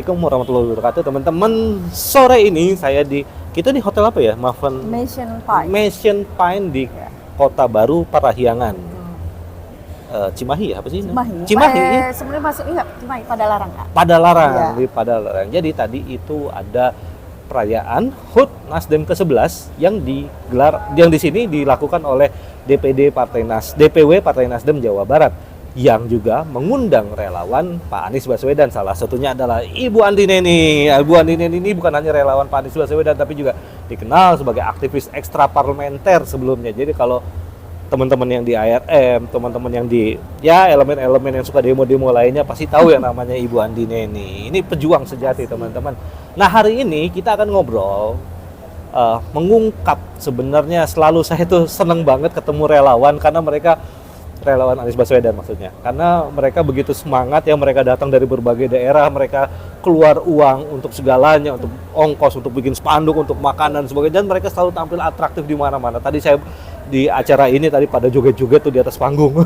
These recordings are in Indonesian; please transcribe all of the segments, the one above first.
Assalamualaikum warahmatullahi wabarakatuh, teman-teman. Sore ini kita di hotel apa ya? Maven Mansion Pine di Ya. Kota Baru Parahyangan. Cimahi ya, apa sih? Cimahi. Sebenarnya masuk Cimahi Padalarang, Kak. Padalarang, Ya. di Padalarang. Jadi tadi itu ada perayaan HUT Nasdem ke-11 yang digelar, yang di sini dilakukan oleh DPW Partai Nasdem Jawa Barat, yang juga mengundang relawan Pak Anies Baswedan. Salah satunya adalah Ibu Andi Neni. Ibu Andi Neni ini bukan hanya relawan Pak Anies Baswedan, tapi juga dikenal sebagai aktivis ekstra parlementer sebelumnya. Jadi kalau teman-teman yang di ARM, teman-teman yang di elemen-elemen yang suka demo-demo lainnya pasti tahu yang namanya Ibu Andi Neni. Ini pejuang sejati, teman-teman. Nah, hari ini kita akan ngobrol mengungkap, sebenarnya selalu saya tuh seneng banget ketemu relawan, karena relawan Anies Baswedan maksudnya, karena mereka begitu semangat ya, mereka datang dari berbagai daerah, mereka keluar uang untuk segalanya, untuk ongkos, untuk bikin spanduk, untuk makanan dan sebagainya, dan mereka selalu tampil atraktif di mana-mana. Tadi saya di acara ini tadi pada joget-joget tuh di atas panggung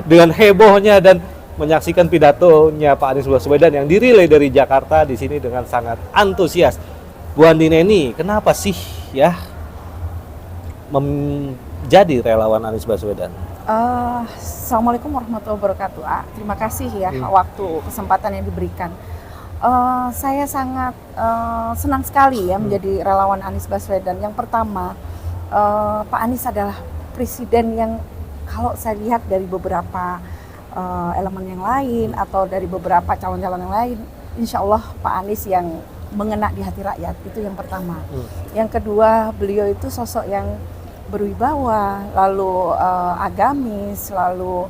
dengan hebohnya, dan menyaksikan pidatonya Pak Anies Baswedan yang dirilai dari Jakarta di sini dengan sangat antusias. Bu Andi Neni, kenapa sih ya menjadi relawan Anies Baswedan? Assalamualaikum warahmatullahi wabarakatuh. Terima kasih ya waktu kesempatan yang diberikan. Saya sangat senang sekali ya menjadi relawan Anies Baswedan. Yang pertama, Pak Anies adalah presiden yang kalau saya lihat dari beberapa elemen yang lain atau dari beberapa calon-calon yang lain, insya Allah Pak Anies yang mengena di hati rakyat, itu yang pertama. Yang kedua, beliau itu sosok yang berwibawa, lalu agamis, lalu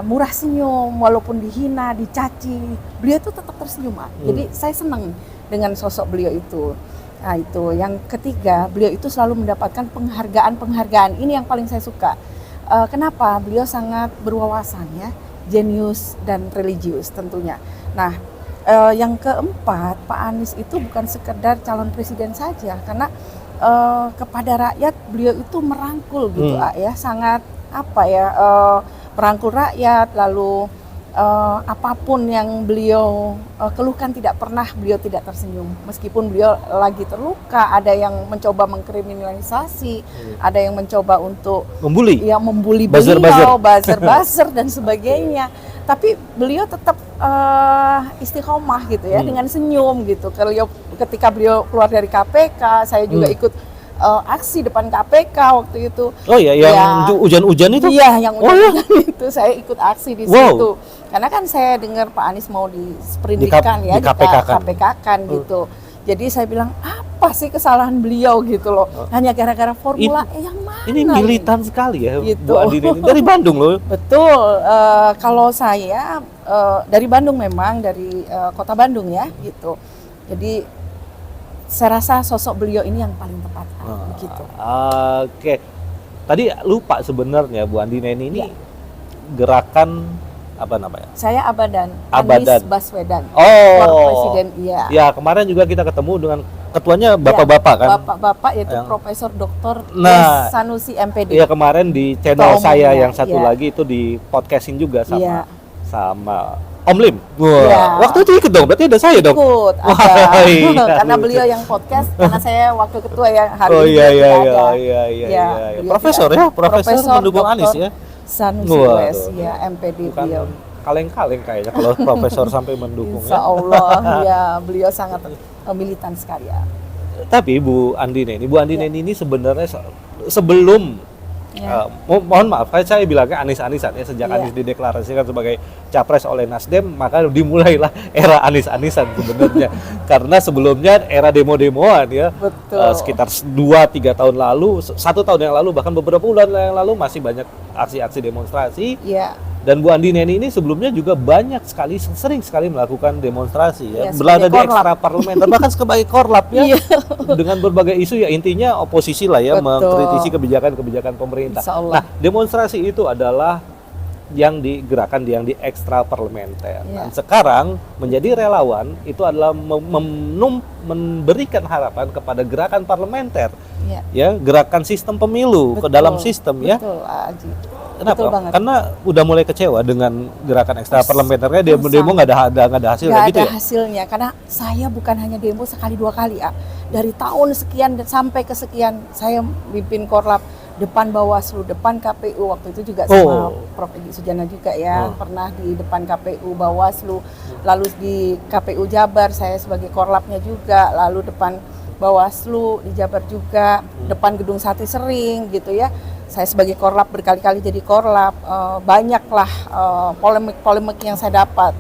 murah senyum, walaupun dihina, dicaci, beliau itu tetap tersenyum. Jadi saya senang dengan sosok beliau itu. Nah, itu yang ketiga, beliau itu selalu mendapatkan penghargaan. Ini yang paling saya suka. Kenapa? Beliau sangat berwawasan ya, jenius dan religius tentunya. Nah, yang keempat, Pak Anies itu bukan sekedar calon presiden saja, karena kepada rakyat beliau itu merangkul gitu ya, sangat merangkul rakyat, lalu apapun yang beliau keluhkan tidak pernah beliau tidak tersenyum, meskipun beliau lagi terluka, ada yang mencoba mengkriminalisasi, ada yang mencoba untuk membuli beliau, buzzer dan sebagainya, tapi beliau tetap istiqomah gitu ya, dengan senyum gitu. Ketika beliau keluar dari KPK, saya juga ikut aksi depan KPK waktu itu. Oh iya, yang hujan-hujan itu? Iya, yang hujan-hujan itu saya ikut aksi di situ. Karena kan saya dengar Pak Anies mau diseperindikan di KPK kan gitu. Jadi saya bilang, apa sih kesalahan beliau gitu loh? Hanya gara-gara formula yang mana? Ini militan sekali ya, gitu. Bu Andi Neni. Dari Bandung loh. Betul. Kalau saya dari Bandung, memang dari kota Bandung ya gitu. Jadi saya rasa sosok beliau ini yang paling tepat begitu. Oke. Tadi lupa sebenarnya Bu Andi Neni ini gerakan apa namanya? Saya Abadan. Anies Baswedan. Presiden, iya. Ya, kemarin juga kita ketemu dengan ketuanya bapak-bapak kan? Bapak-bapak, yaitu Profesor Dr. Sanusi MPD. Iya, kemarin di channel saya yang satu lagi itu di podcastin juga sama Om Lim. Waktu itu ikut dong, berarti ada saya dong. Ikut, ada. Karena beliau yang podcast, karena saya wakil ketua yang hari ini tidak ada. Profesor mendukung Anies ya. Sanusi US, ya MPD beliau. Kaleng-kaleng kayaknya kalau profesor sampai mendukung. Insya Allah ya, beliau sangat militan sekali ya. Tapi Bu Andi Neni ini sebenarnya sebelum mohon maaf, saya bilangnya Anies-Anisan ya, sejak Anies dideklarasikan sebagai capres oleh Nasdem, maka dimulailah era Anies-Anisan sebenarnya. Karena sebelumnya era demo-demoan ya. Sekitar 2-3 tahun lalu, 1 tahun yang lalu, bahkan beberapa bulan yang lalu masih banyak aksi-aksi demonstrasi. Dan Bu Andi Neni ini sebelumnya juga sering sekali melakukan demonstrasi ya, berada di ekstra parlementer, bahkan sebagai korlap ya, dengan berbagai isu ya, intinya oposisi lah ya, mengkritisi kebijakan pemerintah. Nah, demonstrasi itu adalah yang digerakkan yang di ekstra parlementer. Dan sekarang menjadi relawan itu adalah memberikan harapan kepada gerakan parlementer, ya, gerakan sistem pemilu ke dalam sistem ya. Kenapa? Betul banget. Karena udah mulai kecewa dengan gerakan ekstra parlementernya, Terus demo nggak ada hasil nggak gitu ada ya? hasilnya, karena saya bukan hanya demo sekali dua kali, dari tahun sekian sampai ke sekian saya mimpin Korlap depan Bawaslu, depan KPU, waktu itu juga sama Prof. Edi Sujana juga ya, pernah di depan KPU Bawaslu, lalu di KPU Jabar saya sebagai Korlapnya juga, lalu depan Bawaslu di Jabar juga, depan Gedung Sate Sering gitu ya. Saya sebagai Korlap berkali-kali jadi Korlap, banyaklah polemik yang saya dapat,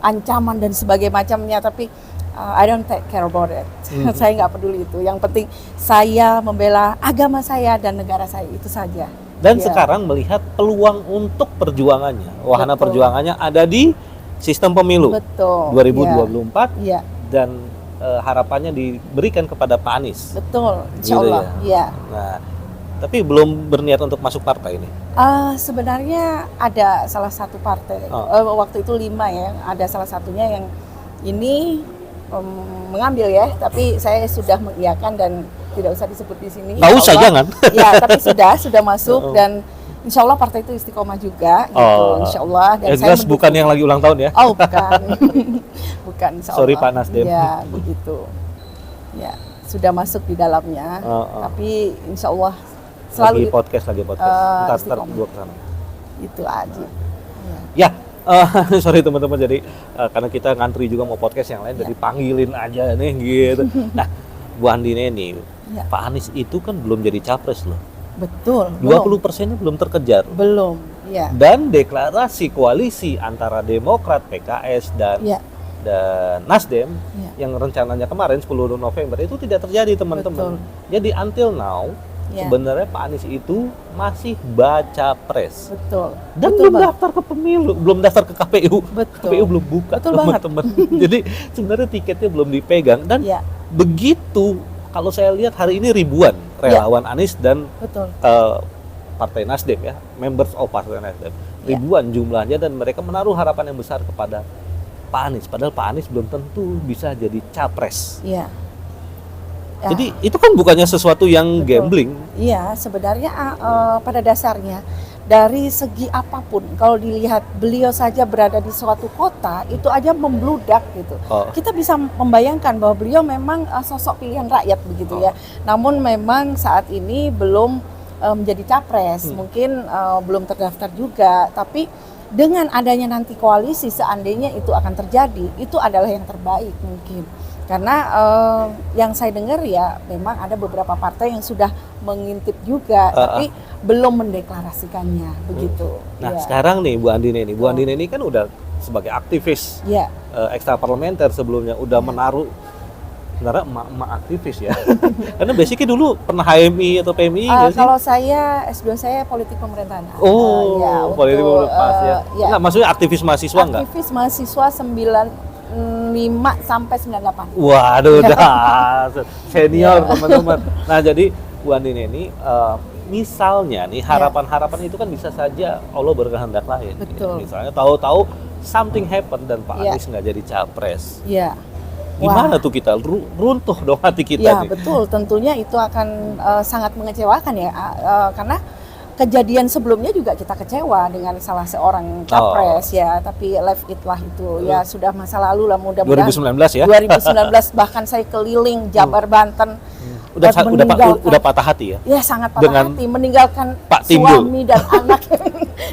ancaman dan sebagainya macamnya, tapi I don't take care about it. Saya nggak peduli itu. Yang penting saya membela agama saya dan negara saya, itu saja. Dan sekarang melihat peluang untuk perjuangannya, wahana perjuangannya ada di sistem pemilu. Betul. 2024 ya. Dan harapannya diberikan kepada Pak Anies. Betul, insya Allah. Gitu ya. Nah, tapi belum berniat untuk masuk partai ini. Sebenarnya ada salah satu partai, waktu itu 5 ya, ada salah satunya yang ini mengambil ya, tapi saya sudah mengiyakan dan tidak usah disebut di sini. Nggak usah, jangan. Ya, tapi sudah masuk dan insya Allah partai itu istiqomah juga, gitu, insya Allah. Dan saya jelas bukan yang lagi ulang tahun ya? Oh, bukan, bukan. Insya Allah. Sorry Pak Nasdem. Ya, begitu. Ya, sudah masuk di dalamnya, tapi insya Allah selalu lagi podcast. Ntar gua kesana. Itu aja. Ya. Sorry teman-teman, jadi karena kita ngantri juga mau podcast yang lain, jadi panggilin aja nih gitu. Nah, Bu Andi Neni, Pak Anies itu kan belum jadi capres loh. Betul. 20%-nya belum terkejar. Belum, ya. Dan deklarasi koalisi antara Demokrat, PKS dan Nasdem yang rencananya kemarin 10 November itu tidak terjadi teman-teman. Jadi until now sebenarnya Pak Anies itu masih baca pres. Betul. Dan belum daftar ke pemilu, belum daftar ke KPU. KPU belum buka, teman-teman. Jadi sebenarnya tiketnya belum dipegang dan begitu kalau saya lihat hari ini ribuan relawan Anies dan Partai Nasdem ya, members of Partai Nasdem. Ribuan jumlahnya dan mereka menaruh harapan yang besar kepada Pak Anies, padahal Pak Anies belum tentu bisa jadi capres. Iya. Jadi itu kan bukannya sesuatu yang gambling. Iya, sebenarnya pada dasarnya dari segi apapun, kalau dilihat beliau saja berada di suatu kota, itu aja membludak gitu. Kita bisa membayangkan bahwa beliau memang sosok pilihan rakyat begitu ya. Namun memang saat ini belum menjadi capres, mungkin belum terdaftar juga, tapi dengan adanya nanti koalisi, seandainya itu akan terjadi, itu adalah yang terbaik mungkin. Karena yang saya dengar ya memang ada beberapa partai yang sudah mengintip juga, tapi belum mendeklarasikannya begitu. Nah sekarang nih Bu Andi Neni kan udah sebagai aktivis ekstra parlementer sebelumnya, udah menaruh sebenarnya emak aktivis ya. Karena basicnya dulu pernah HMI atau PMI nggak sih? Kalau saya S2 saya politik pemerintahan. Politik pemerintahan ya. Nggak, maksudnya aktivis mahasiswa nggak? Aktivis mahasiswa 95 sampai 98. Waduh, senior teman-teman. Nah jadi Bu Andi Neni, misalnya nih harapan-harapan itu kan bisa saja Allah berkehendak lain. Betul. Misalnya tahu-tahu something happen dan Pak Anies nggak jadi capres. Iya. Gimana tuh kita runtuh dong hati kita ya, nih. Betul, tentunya itu akan sangat mengecewakan ya, karena kejadian sebelumnya juga kita kecewa dengan salah seorang capres ya, tapi left it lah itu ya, sudah masa lalu lah, mudah-mudahan 2019 ya. 2019 bahkan saya keliling Jabar, Banten. Udah patah hati ya? Ya sangat patah hati, meninggalkan suami dan anak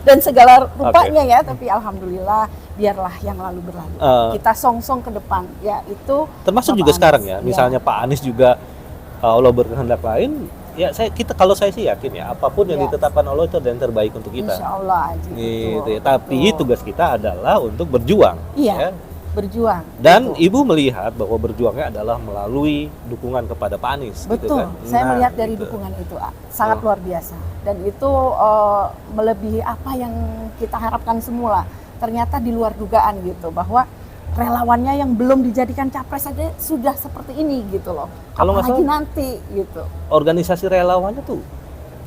dan segala rupanya ya, tapi alhamdulillah biarlah yang lalu berlalu. Kita song-song ke depan ya, itu termasuk juga sekarang ya, misalnya Pak Anies juga Allah berkehendak lain. Ya kalau saya sih yakin ya, apapun yang ditetapkan Allah itu ada yang terbaik untuk kita. Insya Allah aja. Gitu ya. Tapi tugas kita adalah untuk berjuang. Iya. Berjuang. Dan Ibu melihat bahwa berjuangnya adalah melalui dukungan kepada Pak Anies. Betul. Gitu kan? Saya melihat dari dukungan itu sangat luar biasa. Dan itu melebihi apa yang kita harapkan semula. Ternyata di luar dugaan gitu, bahwa relawannya yang belum dijadikan capres saja sudah seperti ini gitu loh. Kalau nggak salah nanti gitu. Organisasi relawannya tuh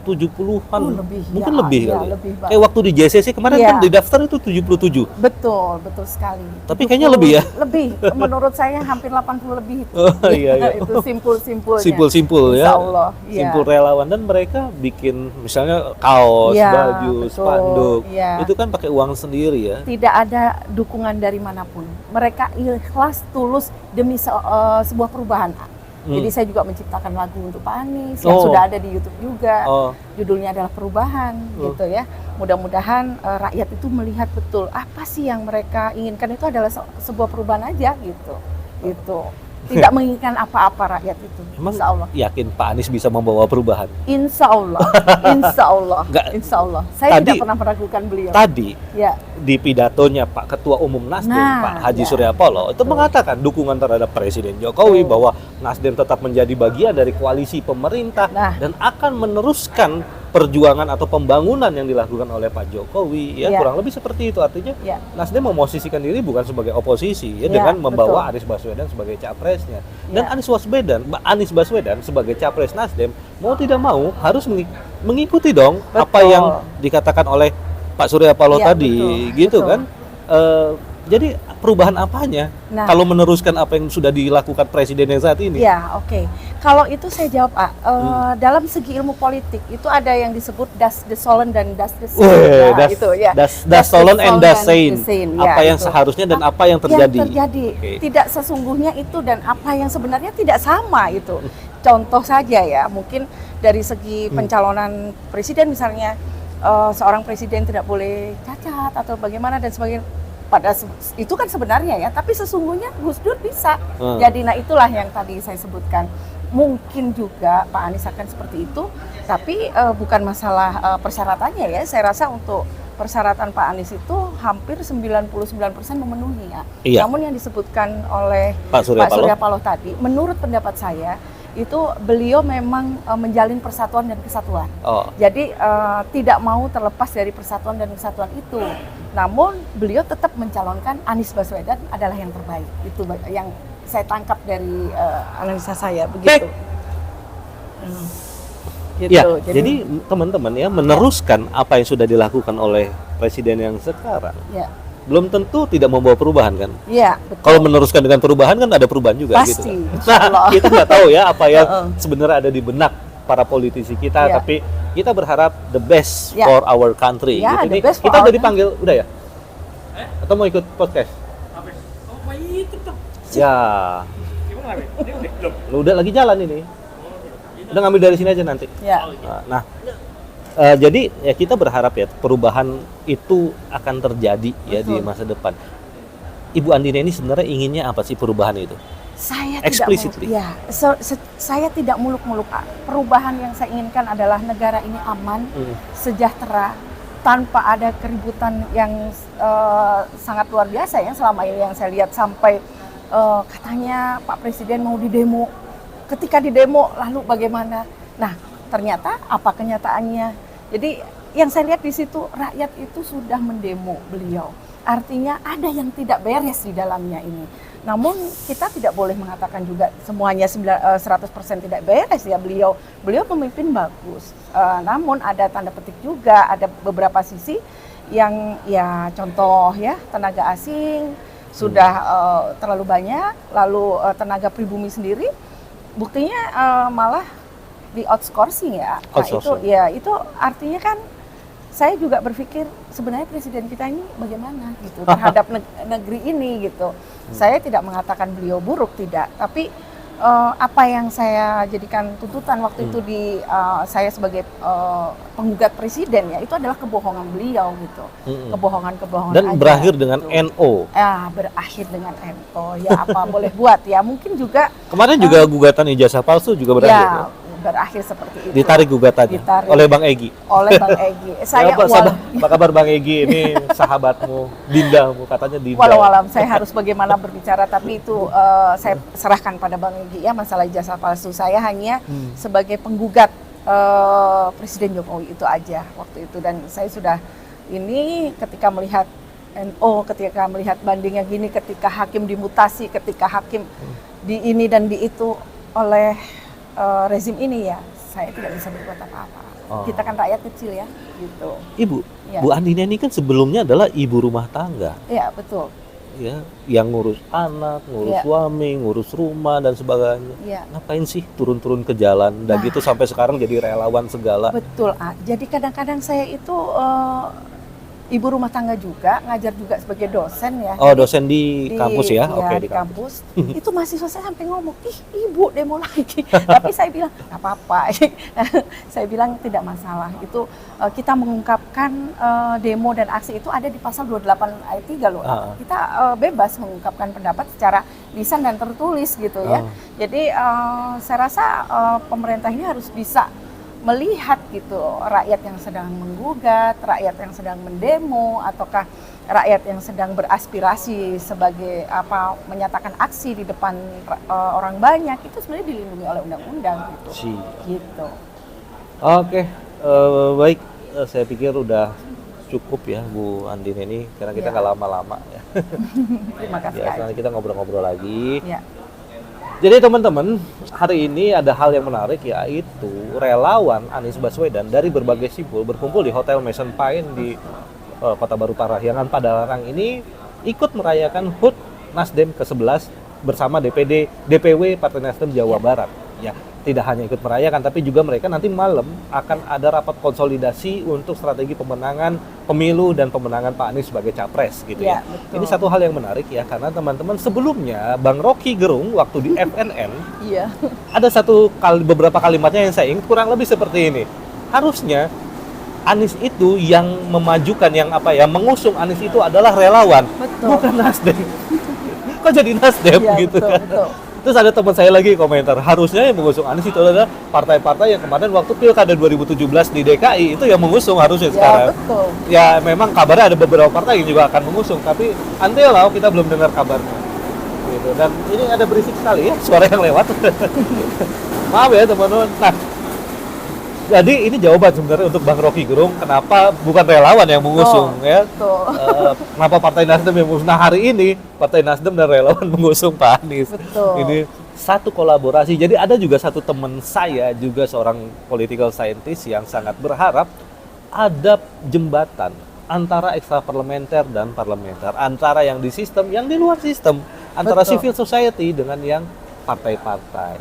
70-an. Lebih, Mungkin ya, lebih ya, kali. lebih, Pak. Kayak waktu di JCC kemarin Iya. kan di daftar itu 77. Betul sekali. Tapi kayaknya lebih ya? Lebih, menurut saya hampir 80 lebih itu. Oh, iya. Itu simpul-simpulnya. Simpul-simpul ya. Insya Allah, iya. Simpul relawan, dan mereka bikin misalnya kaos, Iya, baju, betul, spanduk. iya. Itu kan pakai uang sendiri ya. Tidak ada dukungan dari manapun. Mereka ikhlas, tulus demi sebuah perubahan. Jadi saya juga menciptakan lagu untuk Pak Anies yang sudah ada di YouTube juga. Judulnya adalah Perubahan, gitu ya. Mudah-mudahan rakyat itu melihat betul apa sih yang mereka inginkan, itu adalah sebuah perubahan aja gitu. Gitu. Tidak menginginkan apa-apa rakyat itu. Emang Insya Allah. yakin Pak Anies bisa membawa perubahan? Insya Allah. Insya Allah. Insya Allah. Saya tidak pernah meragukan beliau. Tadi ya, di pidatonya Pak Ketua Umum Nasdem, Pak Haji Surya Paloh, itu mengatakan dukungan terhadap Presiden Jokowi, bahwa Nasdem tetap menjadi bagian dari koalisi pemerintah dan akan meneruskan perjuangan atau pembangunan yang dilakukan oleh Pak Jokowi, ya kurang lebih seperti itu. Artinya Nasdem memosisikan diri bukan sebagai oposisi, dengan membawa Anies Baswedan sebagai capresnya, dan Anies Baswedan sebagai capres Nasdem mau tidak mau harus mengikuti dong apa yang dikatakan oleh Pak Surya Paloh tadi, gitu kan? Jadi perubahan apanya kalau meneruskan apa yang sudah dilakukan presiden yang saat ini? Ya, oke. Kalau itu saya jawab, dalam segi ilmu politik itu ada yang disebut das Desollen dan das Desain. Das Solon and das Sein. Apa yang seharusnya dan apa yang terjadi. Tidak sesungguhnya itu, dan apa yang sebenarnya tidak sama itu. Contoh saja ya, mungkin dari segi pencalonan presiden misalnya, seorang presiden tidak boleh cacat atau bagaimana dan sebagainya. Itu kan sebenarnya ya, tapi sesungguhnya Gus Dur bisa. Jadi itulah yang tadi saya sebutkan. Mungkin juga Pak Anies akan seperti itu, tapi bukan masalah persyaratannya ya. Saya rasa untuk persyaratan Pak Anies itu hampir 99% memenuhi ya. Namun yang disebutkan oleh Pak Surya Paloh tadi, menurut pendapat saya, itu beliau memang menjalin persatuan dan kesatuan. Jadi tidak mau terlepas dari persatuan dan kesatuan itu. Namun beliau tetap mencalonkan Anies Baswedan adalah yang terbaik. Itu yang saya tangkap dari analisa saya, begitu. Gitu. Ya, jadi teman-teman ya, meneruskan apa yang sudah dilakukan oleh presiden yang sekarang. Belum tentu tidak membawa perubahan kan? Iya, betul. Kalau meneruskan dengan perubahan kan ada perubahan juga. Pasti, gitu. Nah, kita nggak tahu ya apa yang sebenarnya ada di benak para politisi kita, tapi kita berharap the best for our country. Gitu. Kita udah dipanggil, udah ya? Atau mau ikut podcast? Ya. Lu udah lagi jalan ini. Udah ngambil dari sini aja nanti. Nah, jadi ya kita berharap ya perubahan itu akan terjadi ya di masa depan. Ibu Andina ini sebenarnya inginnya apa sih perubahan itu? Saya explicitly. Saya tidak muluk-muluk. Perubahan yang saya inginkan adalah negara ini aman, sejahtera, tanpa ada keributan yang sangat luar biasa ya selama ini yang saya lihat, sampai katanya Pak Presiden mau didemo. Ketika didemo lalu bagaimana? Nah, ternyata apa kenyataannya? Jadi yang saya lihat di situ, rakyat itu sudah mendemo beliau. Artinya ada yang tidak beres di dalamnya ini. Namun kita tidak boleh mengatakan juga semuanya 100% tidak beres ya. Beliau pemimpin bagus. Namun ada tanda petik juga, ada beberapa sisi yang ya contoh ya, tenaga asing sudah terlalu banyak, lalu tenaga pribumi sendiri buktinya malah di outsourcing ya. Nah, itu artinya kan saya juga berpikir sebenarnya presiden kita ini bagaimana gitu terhadap negeri ini gitu. Saya tidak mengatakan beliau buruk, tidak, tapi apa yang saya jadikan tuntutan waktu itu di saya sebagai penggugat presiden ya, itu adalah kebohongan beliau gitu. Kebohongan dan aja, berakhir dengan gitu. NO. Berakhir dengan NO. Ya apa boleh buat ya. Mungkin juga kemarin juga gugatan ijazah palsu juga berakhir. Ya, berakhir seperti itu. Ditarik gugatannya oleh Bang Egy. Oleh Bang Egy. Saya apa kabar Bang Egy, ini sahabatmu, Dindamu, katanya Dinda. Walau saya harus bagaimana berbicara, tapi itu saya serahkan pada Bang Egy ya, masalah ijazah palsu. Saya hanya sebagai penggugat Presiden Jokowi itu aja waktu itu, dan saya sudah ini ketika melihat NO, ketika melihat bandingnya gini, ketika hakim dimutasi, ketika hakim di ini dan di itu oleh rezim ini ya, saya tidak bisa berbuat apa-apa. Oh. Kita kan rakyat kecil ya, gitu. Ibu, Ya. Bu Andina ini kan sebelumnya adalah ibu rumah tangga, Iya, betul. ya, yang ngurus anak, ngurus Iya. suami, ngurus rumah dan sebagainya. Iya. Ngapain sih turun-turun ke jalan dan Nah. gitu sampai sekarang jadi relawan segala? Betul, A. Jadi kadang-kadang saya itu ibu rumah tangga juga, ngajar juga sebagai dosen ya. Oh, dosen di kampus ya? Iya, Oke, di kampus. Itu mahasiswa saya sampai ngomong, ih ibu demo lagi. Tapi saya bilang, nggak apa-apa. Saya bilang tidak masalah. Itu kita mengungkapkan demo dan aksi itu ada di pasal 28 ayat 3 loh. Kita bebas mengungkapkan pendapat secara lisan dan tertulis gitu ya. Jadi saya rasa pemerintah ini harus bisa melihat gitu rakyat yang sedang menggugat, rakyat yang sedang mendemo, ataukah rakyat yang sedang beraspirasi sebagai apa menyatakan aksi di depan orang banyak itu sebenarnya dilindungi oleh undang-undang gitu. Gitu. Oke, baik. Saya pikir udah cukup ya Bu Andin ini karena kita nggak lama-lama ya. Terima kasih. Biasanya kita ngobrol-ngobrol lagi. Ya. Jadi teman-teman, hari ini ada hal yang menarik yaitu relawan Anies Baswedan dari berbagai simpul berkumpul di Hotel Maison Pine di Kota Baru Parahyangan Padalarang ini ikut merayakan HUT Nasdem ke-11 bersama DPW Partai Nasdem Jawa Barat. Ya, tidak hanya ikut merayakan tapi juga mereka nanti malam akan ada rapat konsolidasi untuk strategi pemenangan pemilu dan pemenangan Pak Anies sebagai capres gitu ya. Betul. Ini satu hal yang menarik ya karena teman-teman sebelumnya Bang Rocky Gerung waktu di FNN ada beberapa kalimatnya yang saya ingat kurang lebih seperti ini. Harusnya Anies itu yang memajukan mengusung Anies itu adalah relawan, bukan Nasdem. Kok jadi Nasdem gitu kan? Betul. Terus ada teman saya lagi komentar, harusnya yang mengusung Anies itu adalah partai-partai yang kemarin waktu Pilkada 2017 di DKI itu yang mengusung harusnya sekarang. Betul. Ya memang kabarnya ada beberapa partai yang juga akan mengusung, tapi until now kita belum dengar kabarnya. Gitu. Dan ini ada berisik sekali ya suara yang lewat. Maaf ya teman-teman. Nah, jadi ini jawaban sebenarnya untuk Bang Rocky Gerung kenapa bukan relawan yang mengusung ya. Kenapa Partai Nasdem yang mengusung. Nah, hari ini Partai Nasdem dan relawan mengusung Pak Anies. Ini satu kolaborasi. Jadi ada juga satu teman saya juga seorang political scientist yang sangat berharap ada jembatan antara ekstraparlementer dan parlementer, antara yang di sistem, yang di luar sistem, antara civil society dengan yang partai-partai.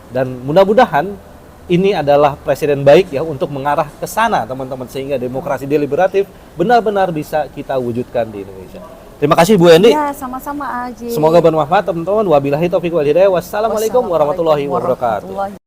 Dan mudah-mudahan ini adalah presiden baik ya untuk mengarah ke sana teman-teman sehingga demokrasi deliberatif benar-benar bisa kita wujudkan di Indonesia. Terima kasih Bu Endi. Ya, sama-sama Aji. Semoga bermanfaat teman-teman. Wabillahi taufiq wal hidayah. Wassalamualaikum warahmatullahi wabarakatuh.